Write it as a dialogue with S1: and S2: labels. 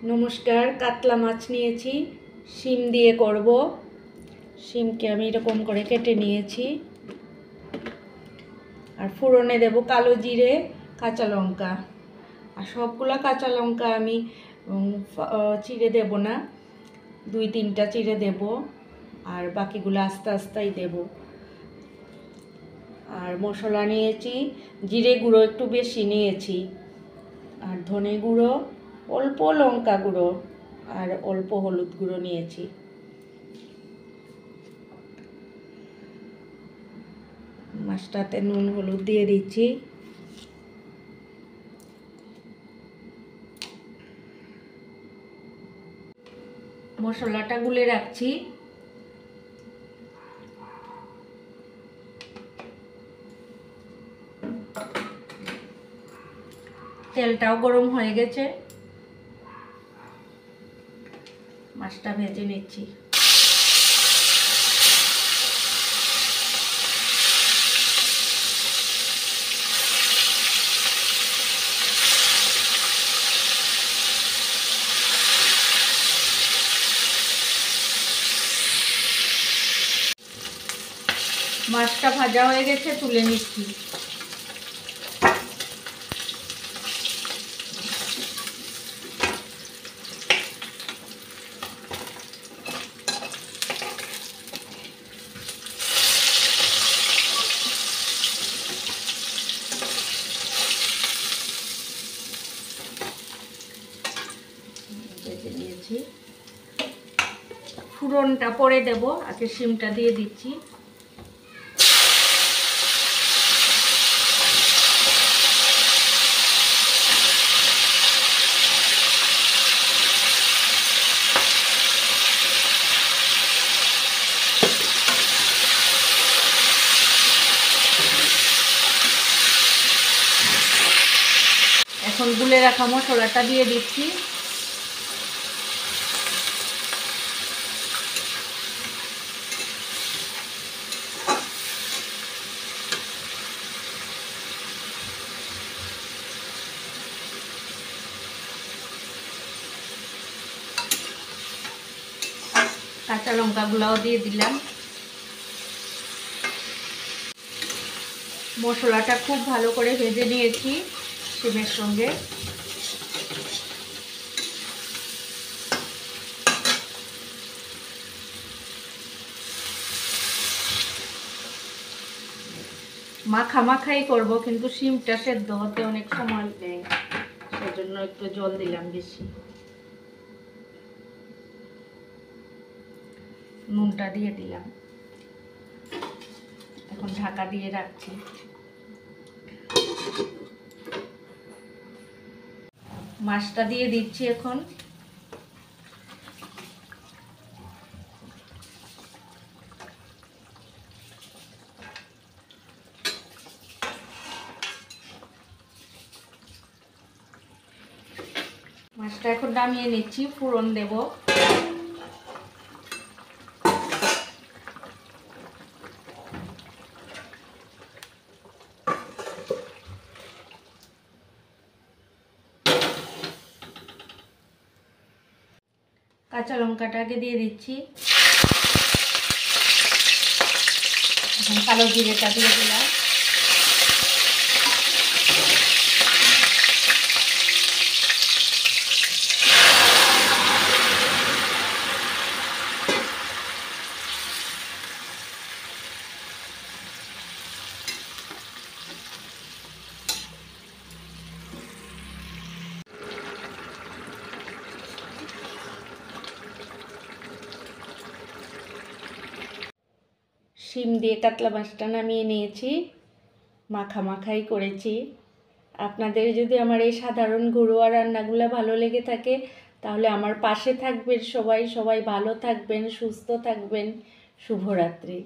S1: নমস্কার, কাতলা মাছ নিয়েছি, শিম দিয়ে করব। শিমকে আমি এরকম করে কেটে নিয়েছি। আর ফোড়নে দেব কালো জিরে, কাঁচা লঙ্কা। আর সবগুলো কাঁচা লঙ্কা আমি চিড়ে দেব না, 2-3টা চিড়ে দেব, আর বাকিগুলো আস্তে আস্তেই দেব। আর মশলা নিয়েছি, জিরে গুঁড়ো একটু বেশি নিয়েছি, আর ধনে গুঁড়ো অল্প, লঙ্কা গুঁড়ো আর অল্প হলুদ গুঁড়ো নিয়েছি। মাছটাতে নুন হলুদ দিয়ে দিচ্ছি। মশলাটা গুলে রাখছি। তেলটাও গরম হয়ে গেছে, মাছটা ভেজে নিচ্ছি। মাছটা ভাজা হয়ে গেছে, তুলে নিচ্ছি। ভেজে নিয়েছি। ফোড়নটা পরে দেব, আগে শিমটা দিয়ে দিচ্ছি। এখন গুলে রাখা মশলাটা দিয়ে দিচ্ছি। কাঁচা লঙ্কাগুলাও দিয়ে দিলাম। মশলাটা খুব ভালো করে ভেজে নিয়েছি শিমের সঙ্গে। মাখাই করব, কিন্তু শিমটা সেদ্ধ হতে অনেক সময় নেয়, সেজন্য একটু জল দিলাম বেশি। নুনটা দিয়ে দিলাম। এখন ঢাকা দিয়ে রাখছি। মাছটা দিয়ে দিচ্ছি এখন। মাছটা এখন নামিয়ে নিচ্ছি, ফোড়ন দেব। কাঁচা লঙ্কাটাকে দিয়ে দিচ্ছি। এখন কালো জিরেটা দিয়ে দিলাম। শিম দিয়ে কাতলা মাছটা নামিয়ে নিয়েছি, মাখাই করেছি। আপনাদের যদি আমার এই সাধারণ ঘরোয়া রান্নাগুলো ভালো লেগে থাকে, তাহলে আমার পাশে থাকবেন। সবাই ভালো থাকবেন, সুস্থ থাকবেন। শুভরাত্রি।